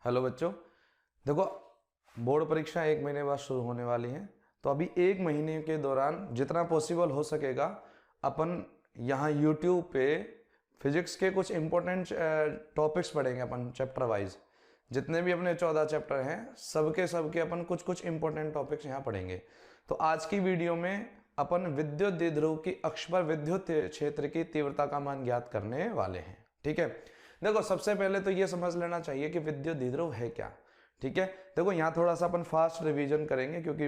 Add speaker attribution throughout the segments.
Speaker 1: Hello बच्चों, देखो board परीक्षा एक महीने बाद शुरू होने वाली है। तो अभी एक महीने के दौरान जितना पॉसिबल हो सकेगा अपन यहाँ यूट्यूब पे फिजिक्स के कुछ इंपॉर्टेंट टॉपिक्स पढ़ेंगे अपन चैप्टर वाइज। जितने भी अपने 14 चैप्टर हैं सबके अपन कुछ कुछ इंपॉर्टेंट टॉपिक्स यहाँ पढ़ेंगे। तो आज की वीडियो में अपन विद्युत द्विध्रुव की अक्ष पर विद्युत क्षेत्र की तीव्रता का मान ज्ञात करने वाले हैं। ठीक है, देखो सबसे पहले तो ये समझ लेना चाहिए कि विद्युत द्विध्रुव है क्या। ठीक है, देखो यहाँ थोड़ा सा अपन फास्ट रिवीजन करेंगे क्योंकि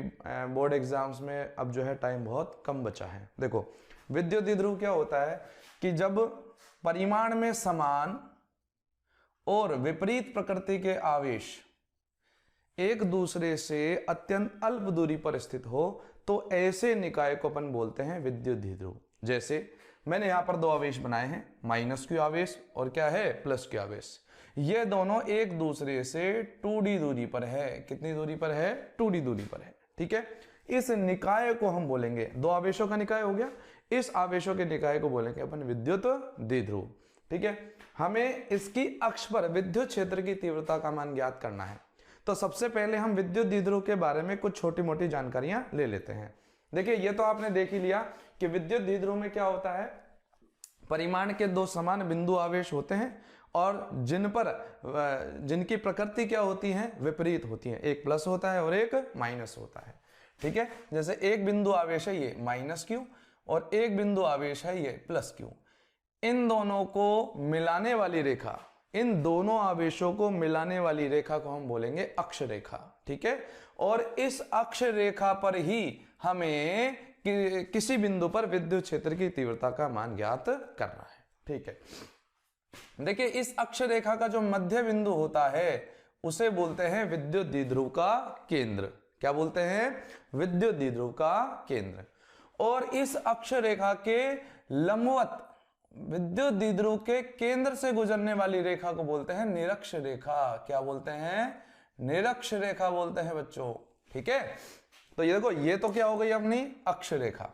Speaker 1: बोर्ड एग्जाम्स में अब जो है टाइम बहुत कम बचा है। देखो विद्युत द्विध्रुव क्या होता है कि जब परिमाण में समान और विपरीत प्रकृति के आवेश एक दूसरे से अत्यंत अल्प दूरी पर स्थित हो तो ऐसे निकाय को अपन बोलते हैं विद्युत द्विध्रुव। जैसे मैंने यहां पर दो आवेश बनाए हैं, माइनस क्यू आवेश और क्या है प्लस क्यू आवेश। ये दोनों एक दूसरे से 2d दूरी पर है। कितनी दूरी पर है? 2d दूरी पर है। ठीक है, इस निकाय को हम बोलेंगे, दो आवेशों का निकाय हो गया, इस आवेशों के निकाय को बोलेंगे अपन विद्युत द्विध्रुव। ठीक है, हमें इसकी अक्ष पर विद्युत क्षेत्र की तीव्रता का मान ज्ञात करना है। तो सबसे पहले हम विद्युत द्विध्रुव के बारे में कुछ छोटी मोटी जानकारियां ले लेते हैं। देखिए ये तो आपने देख ही लिया कि विद्युत द्विध्रुव में क्या होता है, परिमाण के दो समान बिंदु आवेश होते हैं और जिनकी प्रकृति क्या होती है, विपरीत होती है। एक प्लस होता है और एक माइनस होता है। ठीक है, जैसे एक बिंदु आवेश है ये माइनस क्यू और एक बिंदु आवेश है ये प्लस क्यू। इन दोनों को मिलाने वाली रेखा, इन दोनों आवेशों को मिलाने वाली रेखा को हम बोलेंगे अक्ष रेखा। ठीक है, और इस अक्ष रेखा पर ही हमें किसी बिंदु पर विद्युत क्षेत्र की तीव्रता का मान ज्ञात करना है। ठीक है, देखिए इस अक्ष रेखा का जो मध्य बिंदु होता है उसे बोलते हैं विद्युत द्विध्रुव का केंद्र। क्या बोलते हैं? विद्युत द्विध्रुव का केंद्र। और इस अक्ष रेखा के लंबवत विद्युत द्विध्रुव के केंद्र से गुजरने वाली रेखा को बोलते हैं निरक्ष रेखा। क्या बोलते हैं? निरक्ष रेखा बोलते हैं बच्चों। ठीक है, तो ये देखो ये तो क्या हो गई अपनी अक्ष रेखा।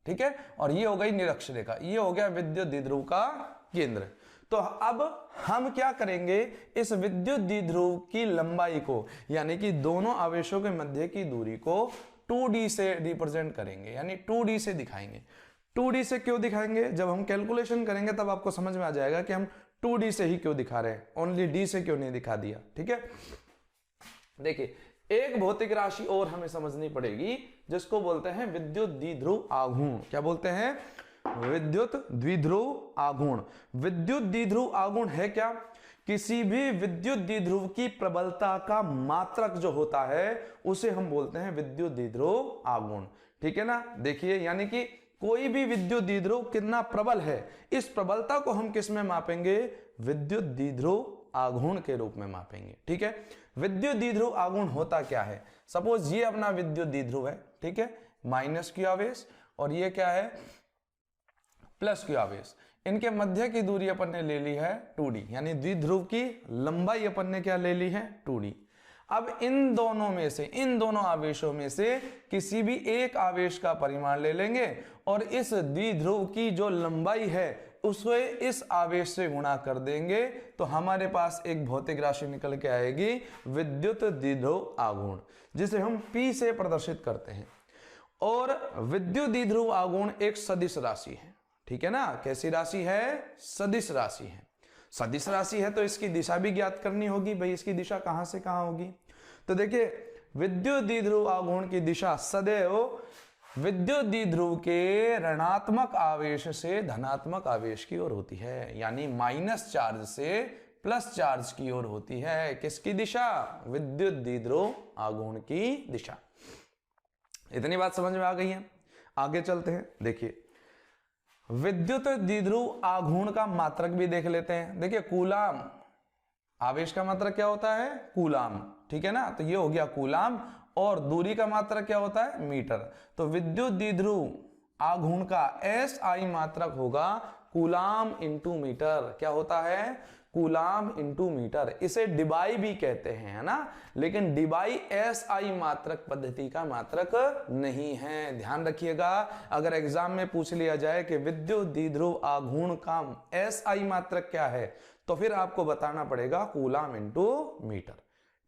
Speaker 1: ठीक है, और ये हो गई निरक्ष रेखा, ये हो गया विद्युत द्विध्रुव का केंद्र। तो अब हम क्या करेंगे, इस विद्युत द्विध्रुव की लंबाई को यानी कि दोनों आवेशों के मध्य की दूरी को 2d से रिप्रेजेंट करेंगे, यानी 2d से दिखाएंगे। 2d से क्यों दिखाएंगे? जब हम कैलकुलेशन करेंगे तब आपको समझ में आ जाएगा कि हम 2d से ही क्यों दिखा रहे हैं, ओनली d से क्यों नहीं दिखा दिया। ठीक है, देखिए एक भौतिक राशि और हमें समझनी पड़ेगी जिसको बोलते हैं विद्युत द्विध्रुव आघूर्ण। क्या बोलते हैं? विद्युत द्विध्रुव आघूर्ण। विद्युत द्विध्रुव आघूर्ण है क्या? किसी भी विद्युत द्विध्रुव की प्रबलता का मात्रक जो होता है उसे हम बोलते हैं विद्युत द्विध्रुव आघूर्ण। ठीक है ना, देखिए यानी कि कोई भी विद्युत द्विध्रुव कितना प्रबल है, इस प्रबलता को हम किस में मापेंगे? विद्युत द्विध्रुव आघूर्ण के रूप में मापेंगे। ठीक है, विद्युत द्विध्रुव आघूर्ण होता क्या है? सपोज ये अपना विद्युत द्विध्रुव है, ठीक है, माइनस क्यू आवेश और ये क्या है प्लस क्यू आवेश। इनके मध्य की दूरी अपन ने ले ली है 2d, यानी द्विध्रुव की लंबाई अपन ने क्या ले ली है 2d। अब इन दोनों आवेशों में से किसी भी एक आवेश का परिमाण ले लेंगे और इस द्विध्रुव की जो लंबाई है उसे इस आवेश से गुणा कर देंगे तो हमारे पास एक भौतिक राशि निकल के आएगी विद्युत द्विध्रुव आघूर्ण, जिसे हम P से प्रदर्शित करते हैं। और विद्युत द्विध्रुव आघूर्ण एक सदिश राशि है। ठीक है ना, कैसी राशि है? सदिश राशि है। सदिश राशि है तो इसकी दिशा भी ज्ञात करनी होगी। भाई इसकी दिशा कहां से कहां होगी? तो देखिए विद्युत द्विध्रुव आघूर्ण की दिशा सदैव विद्युत द्विध्रुव के ऋणात्मक आवेश से धनात्मक आवेश की ओर होती है, यानी माइनस चार्ज से प्लस चार्ज की ओर होती है। किसकी दिशा? विद्युत द्विध्रुव आघूर्ण की दिशा। इतनी बात समझ में आ गई है? आगे चलते हैं। देखिए विद्युत द्विध्रुव आघूर्ण का मात्रक भी देख लेते हैं। देखिए कूलाम, आवेश का मात्रक क्या होता है? कूलाम। ठीक है ना, तो ये हो गया कूलाम। और दूरी का मात्रक क्या होता है? मीटर। तो विद्युत द्विध्रुव आघूर्ण का SI मात्रक होगा कूलाम इंटू मीटर। क्या होता है? Coulomb into metre. इसे डिबाई भी कहते हैं, है ना, लेकिन डिबाई SI मात्रक पद्धति का मात्रक नहीं है। ध्यान रखिएगा, अगर एग्जाम में पूछ लिया जाए कि विद्युत द्विध्रुव आघूर्ण का SI मात्रक क्या है तो फिर आपको बताना पड़ेगा कूलाम इनटू मीटर।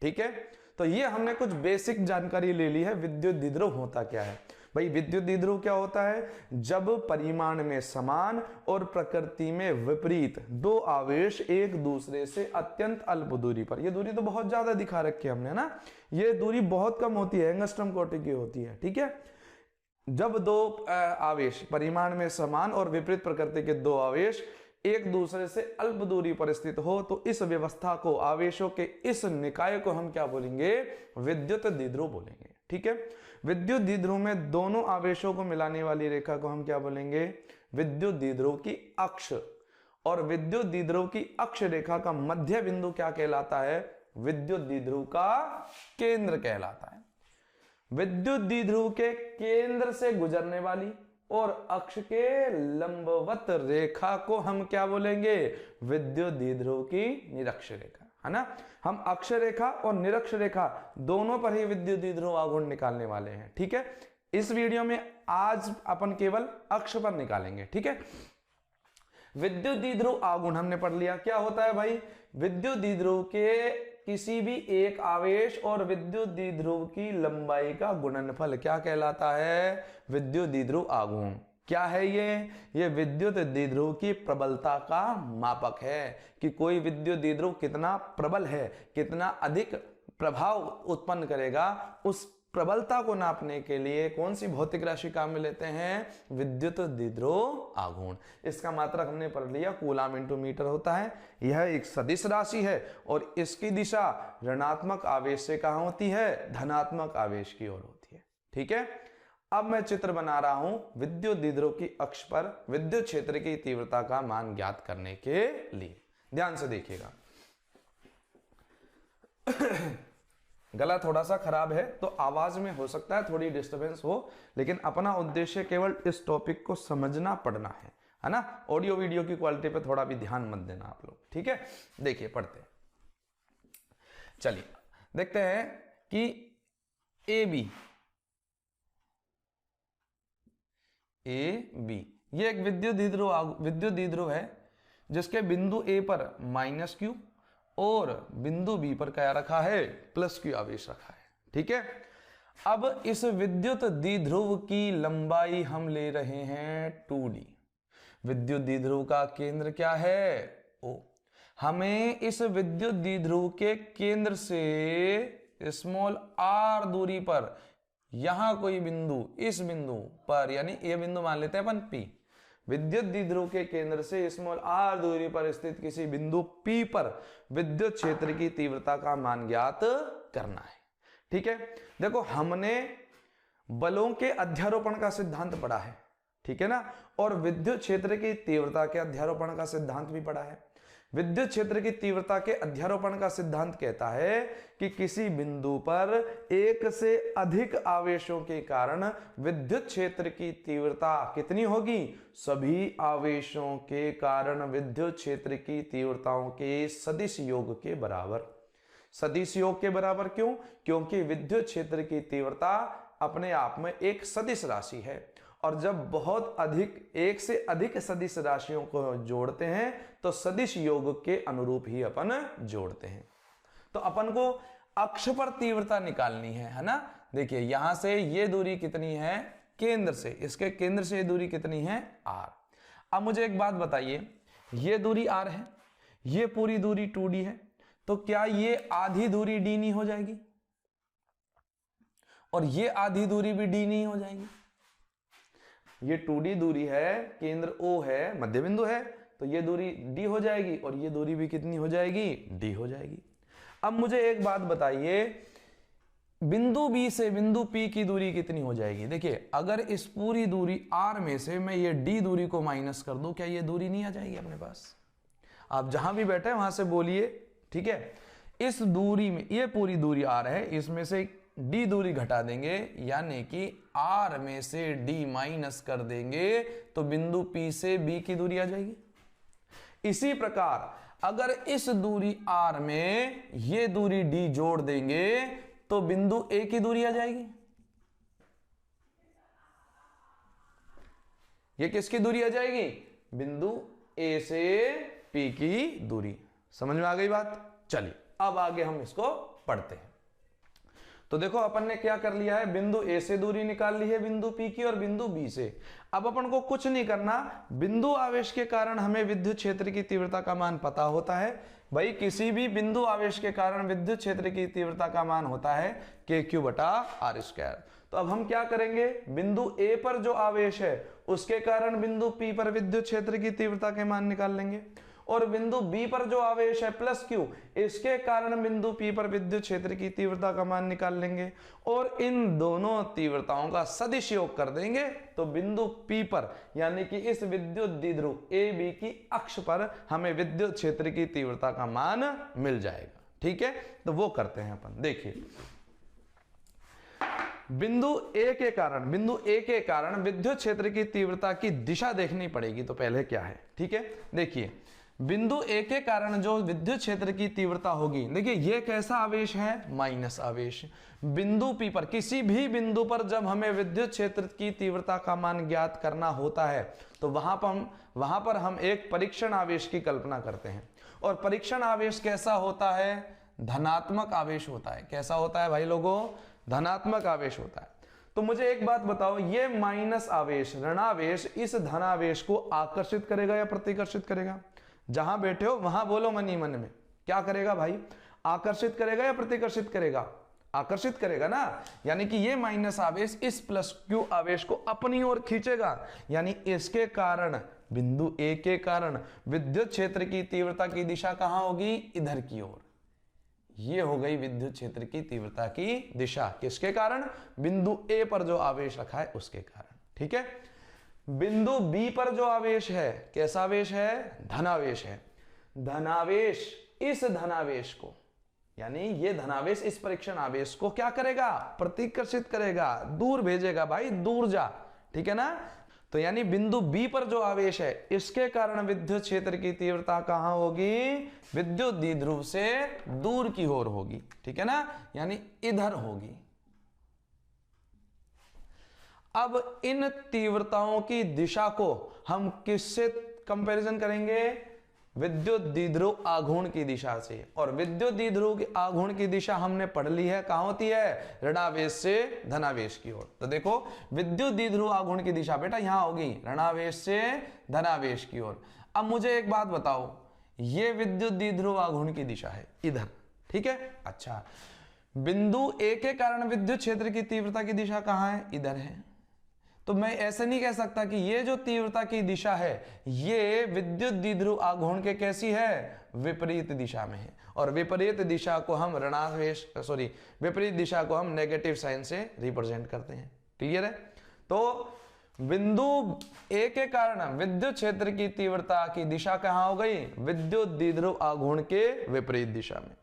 Speaker 1: ठीक है, तो ये हमने कुछ बेसिक जानकारी ले ली है। विद्युत द्विध्रुव होता क्या है भाई? विद्युत द्विध्रुव क्या होता है? जब परिमाण में समान और प्रकृति में विपरीत दो आवेश एक दूसरे से अत्यंत अल्प दूरी पर, ये दूरी तो बहुत ज्यादा दिखा रखी है हमने ना, ये दूरी बहुत कम होती है, एंगस्ट्रॉम कोटि की होती है। ठीक है, जब दो आवेश परिमाण में समान और विपरीत प्रकृति के दो आवेश एक दूसरे से अल्प दूरी पर स्थित हो तो इस व्यवस्था को, आवेशों के इस निकाय को हम क्या बोलेंगे? विद्युत द्विध्रुव बोलेंगे। ठीक है, विद्युत द्विध्रुव में दोनों आवेशों को मिलाने वाली रेखा को हम क्या बोलेंगे? विद्युत द्विध्रुव की अक्ष। और विद्युत द्विध्रुव की अक्ष रेखा का मध्य बिंदु क्या कहलाता है? विद्युत द्विध्रुव का केंद्र कहलाता है। विद्युत द्विध्रुव के केंद्र से गुजरने वाली और अक्ष के लंबवत रेखा को हम क्या बोलेंगे? विद्युत द्विध्रुव की निरक्ष रेखा, है ना। हम अक्ष रेखा और निरक्ष रेखा दोनों पर ही विद्युत द्विध्रुव आघूर्ण निकालने वाले हैं। ठीक है, इस वीडियो में आज अपन केवल अक्ष पर निकालेंगे। ठीक है, विद्युत द्विध्रुव आघूर्ण हमने पढ़ लिया। क्या होता है भाई? विद्युत द्विध्रुव के किसी भी एक आवेश और विद्युत द्विध्रुव की लंबाई का गुणनफल क्या कहलाता है? विद्युत द्विध्रुव आघूर्ण। क्या है ये विद्युत द्विध्रुव की प्रबलता का मापक है कि कोई विद्युत द्विध्रुव कितना प्रबल है, कितना अधिक प्रभाव उत्पन्न करेगा। उस प्रबलता को नापने के लिए कौन सी भौतिक राशि काम में लेते हैं? विद्युत द्विध्रुव आघूर्ण। इसका मात्रक हमने पढ़ लिया, कूलाम इनटू मीटर होता है। यह एक सदिश राशि है और इसकी दिशा ऋणात्मक आवेश से कहां होती है? धनात्मक आवेश की ओर होती है। ठीक है, अब मैं चित्र बना रहा हूं विद्युत द्विध्रुव की अक्ष पर विद्युत क्षेत्र की तीव्रता का मान ज्ञात करने के लिए। ध्यान से देखिएगा। गला थोड़ा सा खराब है तो आवाज में हो सकता है थोड़ी डिस्टरबेंस हो, लेकिन अपना उद्देश्य केवल इस टॉपिक को समझना पढ़ना है ना। ऑडियो वीडियो की क्वालिटी पे थोड़ा भी ध्यान मत देना आप लोग। ठीक है, देखिए पढ़ते हैं। चलिए देखते हैं कि ए बी ये एक विद्युत द्विध्रुव है जिसके बिंदु ए पर -q और बिंदु बी पर क्या रखा है? +q आवेश रखा है। ठीक है, अब इस विद्युत द्विध्रुव की लंबाई हम ले रहे हैं 2d। विद्युत द्विध्रुव का केंद्र क्या है? O। हमें इस विद्युत द्विध्रुव के केंद्र से स्मॉल r दूरी पर यहां कोई बिंदु, इस बिंदु पर, यानी ये बिंदु मान लेते हैं अपन P। विद्युत द्विध्रुव के केंद्र से स्मॉल r दूरी पर स्थित किसी बिंदु P पर विद्युत क्षेत्र की तीव्रता का मान ज्ञात करना है। ठीक है, देखो हमने बलों के अध्यारोपण का सिद्धांत पढ़ा है, ठीक है ना, और विद्युत क्षेत्र की तीव्रता के अध्यारोपण का सिद्धांत भी पढ़ा है। विद्युत क्षेत्र की तीव्रता के अध्यारोपण का सिद्धांत कहता है कि किसी बिंदु पर एक से अधिक आवेशों के कारण विद्युत क्षेत्र की तीव्रता कितनी होगी? सभी आवेशों के कारण विद्युत क्षेत्र की तीव्रताओं के सदिश योग के बराबर। सदिश योग के बराबर क्यों? क्योंकि विद्युत क्षेत्र की तीव्रता अपने आप में एक सदिश राशि है और जब बहुत अधिक, एक से अधिक सदिश राशियों को जोड़ते हैं तो सदिश योग के अनुरूप ही अपन जोड़ते हैं। तो अपन को अक्ष पर तीव्रता निकालनी है ना। देखिए यहां से ये दूरी कितनी है? केंद्र से, इसके केंद्र से ये दूरी कितनी है? r। अब मुझे एक बात बताइए, ये दूरी r है, ये पूरी दूरी 2d है, तो क्या ये आधी दूरी d नहीं हो जाएगी? और ये आधी दूरी भी d नहीं हो जाएगी? ये 2d दूरी है, केंद्र O है, मध्य बिंदु है, तो ये दूरी d हो जाएगी और ये दूरी भी कितनी हो जाएगी? d हो जाएगी। अब मुझे एक बात बताइए, बिंदु B से बिंदु P की दूरी कितनी हो जाएगी? देखिए अगर इस पूरी दूरी r में से मैं ये d दूरी को माइनस कर दूं, क्या ये दूरी नहीं आ जाएगी अपने पास? आप जहां भी बैठे वहां से बोलिए, ठीक है। इस दूरी में, ये पूरी दूरी r है, इसमें से d दूरी घटा देंगे, यानी कि r में से d माइनस कर देंगे तो बिंदु P से B की दूरी आ जाएगी। इसी प्रकार अगर इस दूरी r में ये दूरी d जोड़ देंगे तो बिंदु A की दूरी आ जाएगी। ये किसकी दूरी आ जाएगी? बिंदु A से P की दूरी। समझ में आ गई बात? चलिए अब आगे हम इसको पढ़ते हैं। तो देखो अपन ने क्या कर लिया है, बिंदु ए से दूरी निकाल ली है बिंदु पी की और बिंदु बी से। अब अपन को कुछ नहीं करना, बिंदु आवेश के कारण हमें विद्युत क्षेत्र की तीव्रता का मान पता होता है। भाई किसी भी बिंदु आवेश के कारण विद्युत क्षेत्र की तीव्रता का मान होता है KQ बटा R स्क्वायर। तो अब हम क्या करेंगे, बिंदु ए पर जो आवेश है उसके कारण बिंदु पी पर विद्युत क्षेत्र की तीव्रता के मान निकाल लेंगे, और बिंदु बी पर जो आवेश है प्लस Q, इसके कारण बिंदु पी पर विद्युत क्षेत्र की तीव्रता का मान निकाल लेंगे, और इन दोनों तीव्रताओं का सदिश योग कर देंगे तो बिंदु P पर यानी कि इस विद्युत द्विध्रुव ए बी की अक्ष पर हमें विद्युत क्षेत्र की तीव्रता का मान मिल जाएगा। ठीक है, तो वो करते हैं अपन। देखिए बिंदु ए के कारण विद्युत क्षेत्र की तीव्रता की दिशा देखनी पड़ेगी। तो पहले क्या है, ठीक है, देखिए बिंदु ए के कारण जो विद्युत क्षेत्र की तीव्रता होगी, देखिए ये कैसा आवेश है, माइनस आवेश। बिंदु पी पर, किसी भी बिंदु पर जब हमें विद्युत क्षेत्र की तीव्रता का मान ज्ञात करना होता है तो वहां पर हम एक परीक्षण आवेश की कल्पना करते हैं, और परीक्षण आवेश कैसा होता है, धनात्मक आवेश होता है। कैसा होता है भाई लोगों, धनात्मक आवेश होता है। तो मुझे एक बात बताओ, ये माइनस आवेश, ऋणावेश इस धनावेश को आकर्षित करेगा या प्रतिकर्षित करेगा? जहां बैठे हो वहां बोलो मन ही मन में, क्या करेगा भाई, आकर्षित करेगा या प्रतिकर्षित करेगा? आकर्षित करेगा ना। यानी कि ये माइनस आवेश इस प्लस Q आवेश को अपनी ओर खींचेगा, यानी इसके कारण बिंदु ए के कारण विद्युत क्षेत्र की तीव्रता की दिशा कहां होगी, इधर की ओर। ये हो गई विद्युत क्षेत्र की तीव्रता की दिशा, किसके कारण, बिंदु ए पर जो आवेश रखा है उसके कारण। ठीक है, बिंदु बी पर जो आवेश है, कैसा आवेश है, धनावेश है। धनावेश इस धनावेश को, यानी ये धनावेश इस परीक्षण आवेश को क्या करेगा, प्रतिकर्षित करेगा, दूर भेजेगा, भाई दूर जा। ठीक है ना। तो यानी बिंदु बी पर जो आवेश है इसके कारण विद्युत क्षेत्र की तीव्रता कहां होगी, विद्युत द्विध्रुव से दूर की ओर होगी। ठीक है ना, यानी इधर होगी। अब इन तीव्रताओं की दिशा को हम किससे कंपैरिजन करेंगे, विद्युत द्विध्रुव आघूर्ण की दिशा से। और विद्युत द्विध्रुव की आघूर्ण की दिशा हमने पढ़ ली है, कहां होती है, ऋणावेश से धनावेश की ओर। तो देखो विद्युत द्विध्रुव आघूर्ण की दिशा बेटा यहां होगी, ऋणावेश से धनावेश की ओर। अब मुझे एक बात बताओ, ये विद्युत द्विध्रुव आघूर्ण की दिशा है इधर। ठीक है, अच्छा बिंदु ए के कारण विद्युत क्षेत्र की तीव्रता की दिशा कहां है, इधर है। तो मैं ऐसे नहीं कह सकता कि ये जो तीव्रता की दिशा है ये विद्युत द्विध्रुव आघूर्ण के कैसी है, विपरीत दिशा में है। और विपरीत दिशा को हम विपरीत दिशा को हम नेगेटिव साइन से रिप्रेजेंट करते हैं। क्लियर है। तो बिंदु ए के कारण विद्युत क्षेत्र की तीव्रता की दिशा कहां हो गई, विद्युत द्विध्रुव आघूर्ण के विपरीत दिशा में।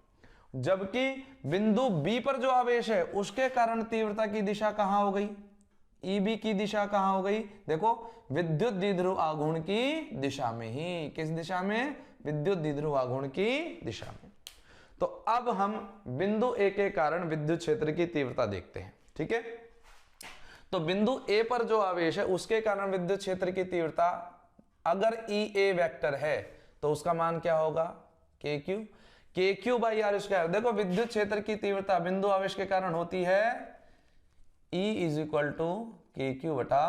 Speaker 1: जबकि बिंदु बी पर जो आवेश है उसके कारण तीव्रता की दिशा कहां हो गई, EB की दिशा कहां हो गई, देखो विद्युत द्विध्रुव आघूर्ण की दिशा में ही। किस दिशा में, विद्युत द्विध्रुव आघूर्ण की दिशा में। तो अब हम बिंदु ए के कारण विद्युत क्षेत्र की तीव्रता देखते हैं। ठीक है, तो बिंदु ए पर जो आवेश है उसके कारण विद्युत क्षेत्र की तीव्रता, अगर EA वेक्टर है तो उसका मान क्या होगा, KQ बाई R स्क्वायर। देखो विद्युत क्षेत्र की तीव्रता बिंदु आवेश के कारण होती है E is equal to KQ बटा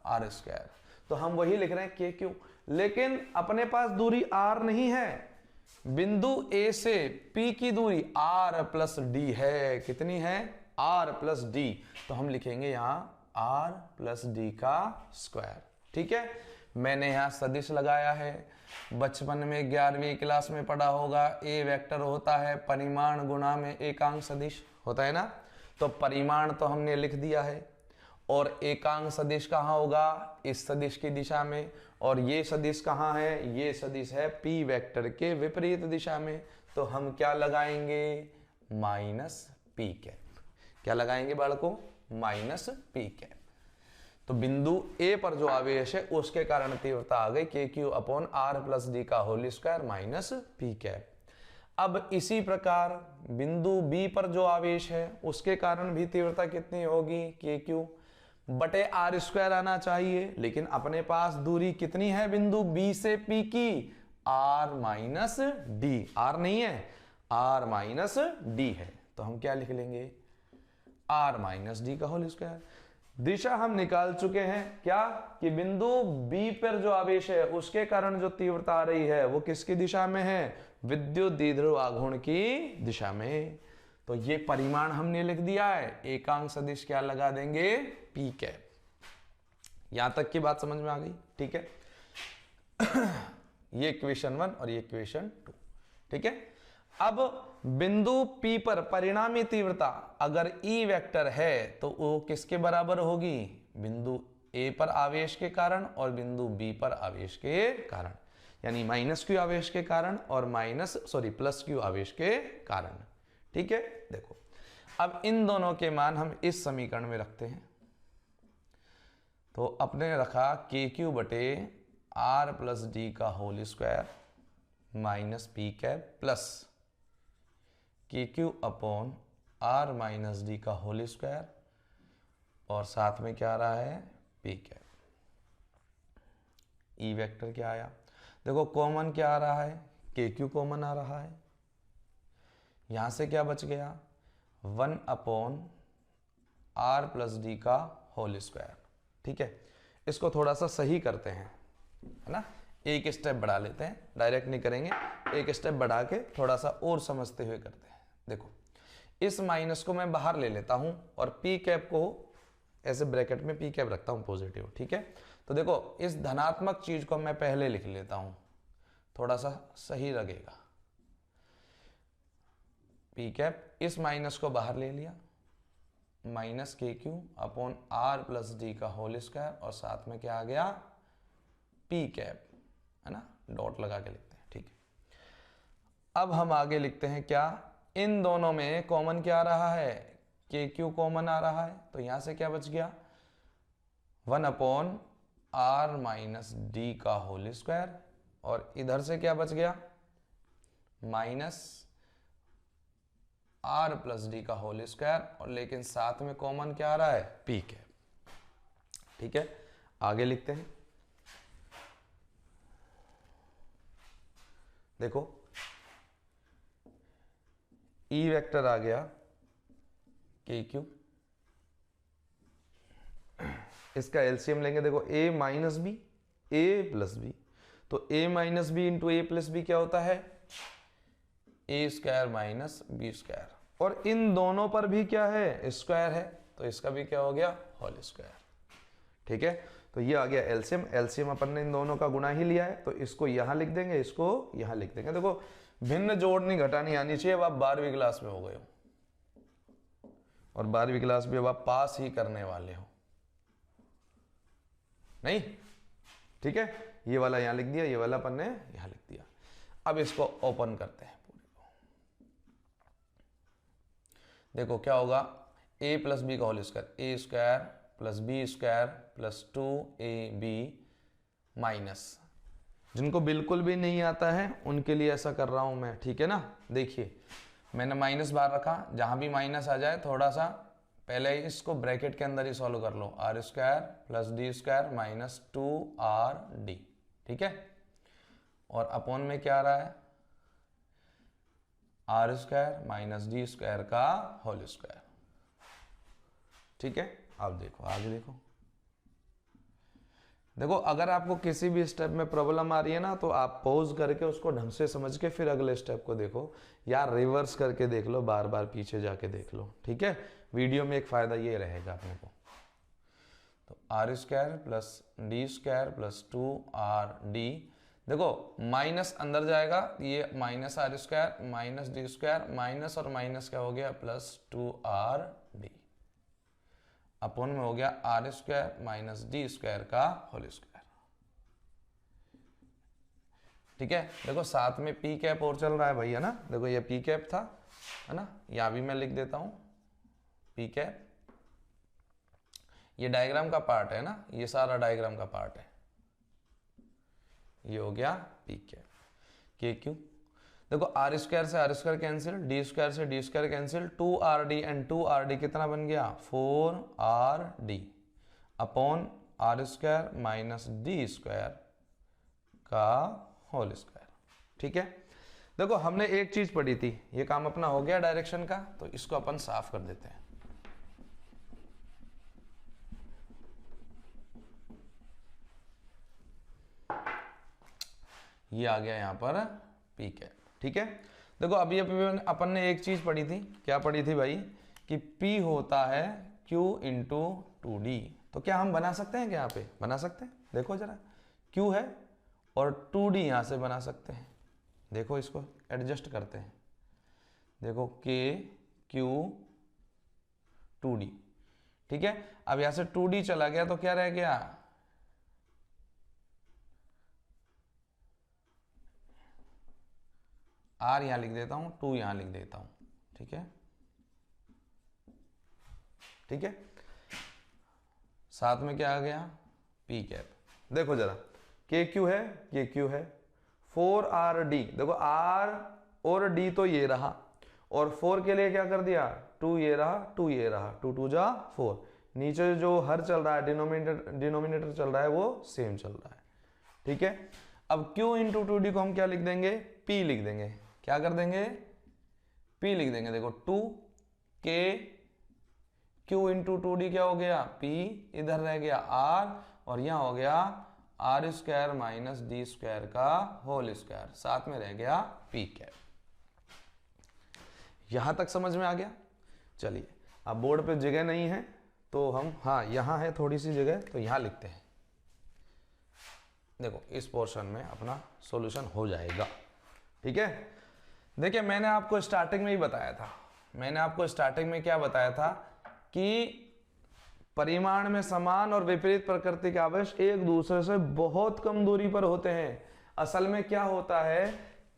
Speaker 1: R स्क्वायर। तो हम वही लिख रहे हैं KQ, लेकिन अपने पास दूरी R नहीं है, बिंदु A से P की दूरी R प्लस D है। कितनी है, R प्लस D। तो हम लिखेंगे यहां R प्लस D का स्क्वायर। ठीक है, मैंने यहां सदिश लगाया है, बचपन में 11वीं क्लास में पढ़ा होगा, A वेक्टर होता है परिमाण गुणा में एकांक सदिश, होता है ना। तो परिमाण तो हमने लिख दिया है, और एकांक सदिश कहां होगा, इस सदिश की दिशा में। और ये सदिश कहां है, ये सदिश है P वेक्टर के विपरीत दिशा में। तो हम क्या लगाएंगे, माइनस P कैप। क्या लगाएंगे बालकों, माइनस P कैप। तो बिंदु ए पर जो आवेश है उसके कारण तीव्रता आ गई KQ upon R plus D का whole square minus P cap. अब इसी प्रकार बिंदु बी पर जो आवेश है उसके कारण भी तीव्रता कितनी होगी, KQ बटे R स्क्वायर आना चाहिए, लेकिन अपने पास दूरी कितनी है बिंदु बी से P की, आर माइनस डी, आर नहीं है, आर माइनस डी है, तो हम क्या लिख लेंगे, आर माइनस डी का होल स्क्वायर। दिशा हम निकाल चुके हैं क्या, कि बिंदु बी पर जो आवेश है उसके कारण जो तीव्रता आ रही है वो किसकी दिशा में है, विद्युत द्विध्रुव आघूर्ण की दिशा में। तो ये परिमाण हमने लिख दिया है, एकांक सदिश क्या लगा देंगे, पी कैप। यहां तक की बात समझ में आ गई, ठीक है। ये इक्वेशन 1 और ये इक्वेशन 2, ठीक है। अब बिंदु P पर परिणामी तीव्रता अगर E वेक्टर है तो वो किसके बराबर होगी, बिंदु A पर आवेश के कारण और बिंदु B पर आवेश के कारण, यानी माइनस Q आवेश के कारण और प्लस Q आवेश के कारण, ठीक है। देखो अब इन दोनों के मान हम इस समीकरण में रखते हैं, तो अपने रखा KQ बटे R प्लस डी का whole square minus P cap plus KQ upon R minus D का होल स्क्वायर और साथ में क्या आ रहा है, पी कैप। ई वेक्टर क्या आया, देखो कॉमन क्या आ रहा है, KQ कॉमन आ रहा है, यहां से क्या बच गया, 1 अपॉन R प्लस डी का होल स्क्वायर, ठीक है। इसको थोड़ा सा सही करते हैं, है ना, एक स्टेप बढ़ा लेते हैं, डायरेक्ट नहीं करेंगे, एक स्टेप बढ़ा के थोड़ा सा और समझते हुए करते हैं। देखो इस माइनस को मैं बाहर ले लेता हूं और पी कैप को ऐसे ब्रैकेट में पी कैप रखता हूं पॉजिटिव, ठीक है। तो देखो इस धनात्मक चीज को मैं पहले लिख लेता हूं, थोड़ा सा सही लगेगा। पी कैप, इस माइनस को बाहर ले लिया, minus KQ upon R plus D का होल स्क्वायर और साथ में क्या आ गया, पी कैप, है ना, डॉट लगा के लिखते हैं, ठीक है। अब हम आगे लिखते हैं क्या, इन दोनों में कॉमन क्या आ रहा है, KQ कॉमन आ रहा है, तो यहां से क्या बच गया, 1 अपॉन R माइनस डी का होल स्क्वायर और इधर से क्या बच गया, माइनस R प्लस डी का होल स्क्वायर और लेकिन साथ में कॉमन क्या आ रहा है, पी कैप, ठीक है। आगे लिखते हैं, देखो E वेक्टर आ गया KQ, इसका एलसीएम लेंगे, देखो A minus B, A plus B, तो A minus B into A plus B क्या होता है, A square minus B square, और इन दोनों पर भी क्या है, स्क्वायर है, तो इसका भी क्या हो गया, होल स्क्वायर, ठीक है। तो ये आ गया एलसीएम, एलसीएम अपन ने इन दोनों का गुणा ही लिया है, तो इसको यहां लिख देंगे, इसको यहां लिख देंगे। देखो भिन्न जोड़नी घटानी आनी चाहिए। अब आप 12वीं क्लास में हो गए हो और 12वीं क्लास भी अब आप पास ही करने वाले हो, नहीं, ठीक है। ये वाला यहां लिख दिया, ये वाला अपन ने यहां लिख दिया। अब इसको ओपन करते हैं पूरे को, देखो क्या होगा, a प्लस बी का whole square, A square plus B square plus 2ab minus, जिनको बिल्कुल भी नहीं आता है उनके लिए ऐसा कर रहा हूं मैं, ठीक है ना। देखिए मैंने माइनस बार रखा, जहां भी माइनस आ जाए थोड़ा सा पहले इसको ब्रैकेट के अंदर ही सॉल्व कर लो, R square plus D square minus 2rd, ठीक है। और अपॉन में क्या आ रहा है, R square minus D square का होल स्क्वायर, ठीक है। अब देखो आगे देखो, देखो अगर आपको किसी भी स्टेप में प्रॉब्लम आ रही है ना, तो आप पॉज करके उसको ढंग से समझ के फिर अगले स्टेप को देखो, या रिवर्स करके देख लो, बार बार पीछे जाके देख लो, ठीक है। वीडियो में एक फायदा ये रहेगा अपने को, तो R square plus D square plus 2rd, देखो माइनस अंदर जाएगा, ये minus R square minus D square minus और माइनस क्या हो गया, प्लस 2rd, अपॉन में हो गया R square minus D square का होल स्क्वायर, ठीक है। देखो साथ में पी कैप और चल रहा है भाई, है ना, देखो ये पी कैप था, है ना, यहां भी मैं लिख देता हूं पी कैप, ये डायग्राम का पार्ट है ना, ये सारा डायग्राम का पार्ट है, ये हो गया पी कैप। के क्यू, देखो आर स्क्वायर से R square cancel, D square से D square cancel, 2rd and 2rd कितना बन गया, 4rd upon R square minus D square का होल स्क्वायर, ठीक है, देखो हमने एक चीज पढ़ी थी, ये काम अपना हो गया डायरेक्शन का, तो इसको अपन साफ कर देते हैं। ये आ गया यहां पर पी कैप, ठीक है। देखो अभी अपन ने एक चीज पढ़ी थी, क्या पढ़ी थी भाई, कि P होता है Q इंटू 2D। तो क्या हम बना सकते हैं, क्या यहाँ पे बना सकते हैं, देखो जरा, Q है और 2D यहां से बना सकते हैं। देखो इसको एडजस्ट करते हैं, देखो K Q 2D, ठीक है। अब यहां से 2D चला गया तो क्या रह गया, R यहां लिख देता हूं, 2 यहां लिख देता हूं, ठीक है, ठीक है। साथ में क्या आ गया, P कैप। देखो जरा, K Q है, K Q है, 4RD, देखो R और D तो ये रहा, और 4 के लिए क्या कर दिया, 2 ये रहा, 2 ये रहा, 2 2 जा 4, नीचे जो हर चल रहा है डिनोमिनेटर चल रहा है वो सेम चल रहा है, ठीक है। अब Q इंटू 2D को हम क्या लिख देंगे, P लिख देंगे, क्या कर देंगे, P लिख देंगे। देखो 2K Q इंटू 2D क्या हो गया, P, इधर रह गया R, और यहां हो गया R square minus D square का होल स्क्वायर, साथ में रह गया P कैप। यहां तक समझ में आ गया। चलिए अब बोर्ड पे जगह नहीं है तो हम, हाँ यहां है थोड़ी सी जगह, तो यहां लिखते हैं। देखो इस पोर्शन में अपना सॉल्यूशन हो जाएगा, ठीक है। देखिए मैंने आपको स्टार्टिंग में ही बताया था, मैंने आपको स्टार्टिंग में क्या बताया था कि परिमाण में समान और विपरीत प्रकृति के आवेश एक दूसरे से बहुत कम दूरी पर होते हैं। असल में क्या होता है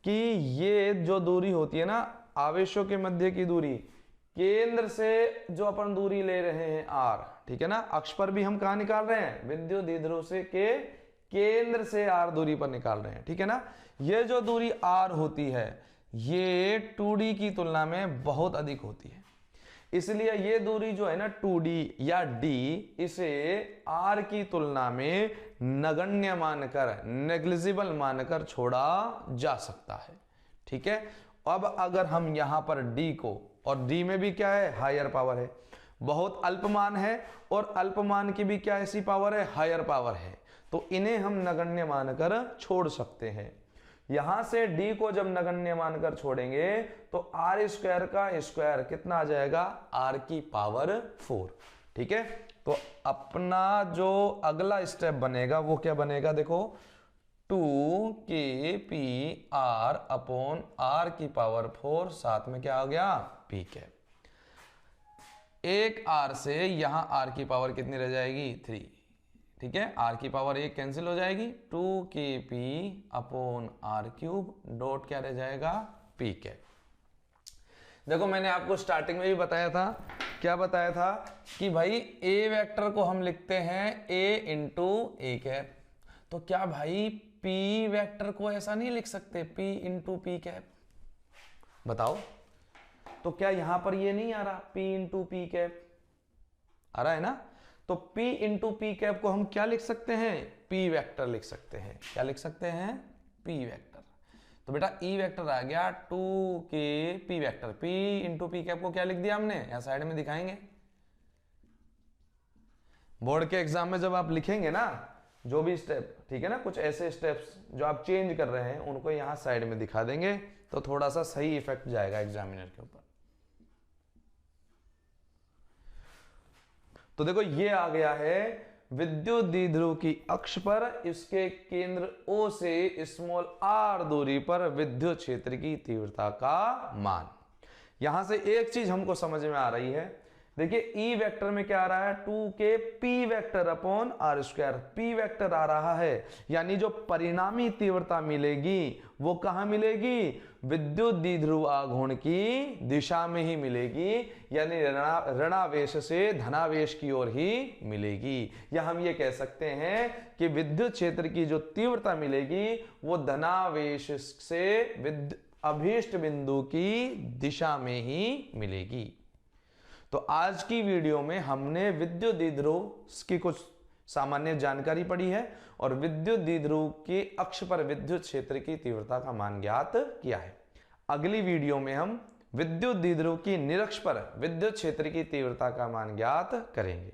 Speaker 1: कि ये जो दूरी होती है ना, आवेशों के मध्य की दूरी, केंद्र से जो अपन दूरी ले रहे हैं R, ठीक है ना, अक्ष पर भी हम कहां निकाल रहे हैं, विद्युत द्विध्रुव से के केंद्र से R दूरी पर निकाल रहे हैं, ठीक है ना। ये जो दूरी R होती है ये 2D की तुलना में बहुत अधिक होती है, इसलिए ये दूरी जो है ना 2D या D, इसे R की तुलना में नगण्य मानकर, नेग्लिजिबल मानकर छोड़ा जा सकता है, ठीक है। अब अगर हम यहां पर D को, और D में भी क्या है, हायर पावर है, बहुत अल्पमान है, और अल्पमान की भी क्या ऐसी पावर है, हायर पावर है, तो इन्हें हम नगण्य मानकर छोड़ सकते हैं। यहां से D को जब नगण्य मानकर छोड़ेंगे तो R स्क्वायर का स्क्वायर कितना आ जाएगा, R की पावर 4, ठीक है। तो अपना जो अगला स्टेप बनेगा वो क्या बनेगा, देखो 2KPR अपॉन R की पावर 4, साथ में क्या आ गया, P कैप। एक R से यहां R की पावर कितनी रह जाएगी, 3, ठीक है, R की पावर 1 कैंसिल हो जाएगी, 2KP upon R cube dot क्या रह जाएगा, P कैप। देखो मैंने आपको स्टार्टिंग में भी बताया था, क्या बताया था कि भाई A वेक्टर को हम लिखते हैं A इंटू A कैप, तो क्या भाई P वेक्टर को ऐसा नहीं लिख सकते, P इंटू P कैप, बताओ। तो क्या यहां पर ये नहीं आ रहा, P इंटू P कैप आ रहा है ना, तो P इंटू P कैप को हम क्या लिख सकते हैं, P वेक्टर लिख सकते हैं, क्या लिख सकते हैं, P वेक्टर। तो बेटा E वेक्टर आ गया 2KP vector, P into P cap को क्या लिख दिया हमने, यहां साइड में दिखाएंगे, बोर्ड के एग्जाम में जब आप लिखेंगे ना जो भी स्टेप, ठीक है ना, कुछ ऐसे स्टेप्स जो आप चेंज कर रहे हैं उनको यहां साइड में दिखा देंगे, तो थोड़ा सा सही इफेक्ट जाएगा एग्जामिनर के ऊपर। तो देखो ये आ गया है विद्युत द्विध्रुव की अक्ष पर इसके केंद्र O से स्मॉल r दूरी पर विद्युत क्षेत्र की तीव्रता का मान। यहां से एक चीज हमको समझ में आ रही है, देखिए E वेक्टर में क्या आ रहा है, 2K P vector upon R square, P vector आ रहा है, यानी जो परिणामी तीव्रता मिलेगी वो कहां मिलेगी, विद्युत द्विध्रुव आघूर्ण की दिशा में ही मिलेगी, यानी ऋणावेश से धनावेश की ओर ही मिलेगी। या हम ये कह सकते हैं कि विद्युत क्षेत्र की जो तीव्रता मिलेगी वो धनावेश से अभीष्ट बिंदु की दिशा में ही मिलेगी। तो आज की वीडियो में हमने विद्युत द्विध्रुव की कुछ सामान्य जानकारी पढ़ी है और विद्युत द्विध्रुव के अक्ष पर विद्युत क्षेत्र की तीव्रता का मान ज्ञात किया है। अगली वीडियो में हम विद्युत द्विध्रुव की निरक्ष पर विद्युत क्षेत्र की तीव्रता का मान ज्ञात करेंगे।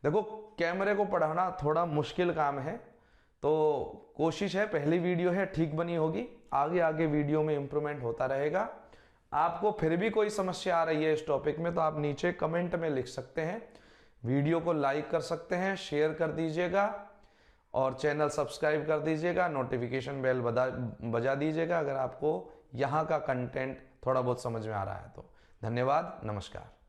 Speaker 1: देखो, कैमरे को पढ़ाना थोड़ा मुश्किल काम है, तो कोशिश है, पहली वीडियो है, ठीक बनी होगी, आगे आगे वीडियो में इंप्रूवमेंट होता रहेगा। आपको फिर भी कोई समस्या आ रही है इस टॉपिक में तो आप नीचे कमेंट में लिख सकते हैं, वीडियो को लाइक कर सकते हैं, शेयर कर दीजिएगा और चैनल सब्सक्राइब कर दीजिएगा, नोटिफिकेशन बेल बजा दीजिएगा अगर आपको यहाँ का कंटेंट थोड़ा बहुत समझ में आ रहा है तो। धन्यवाद, नमस्कार।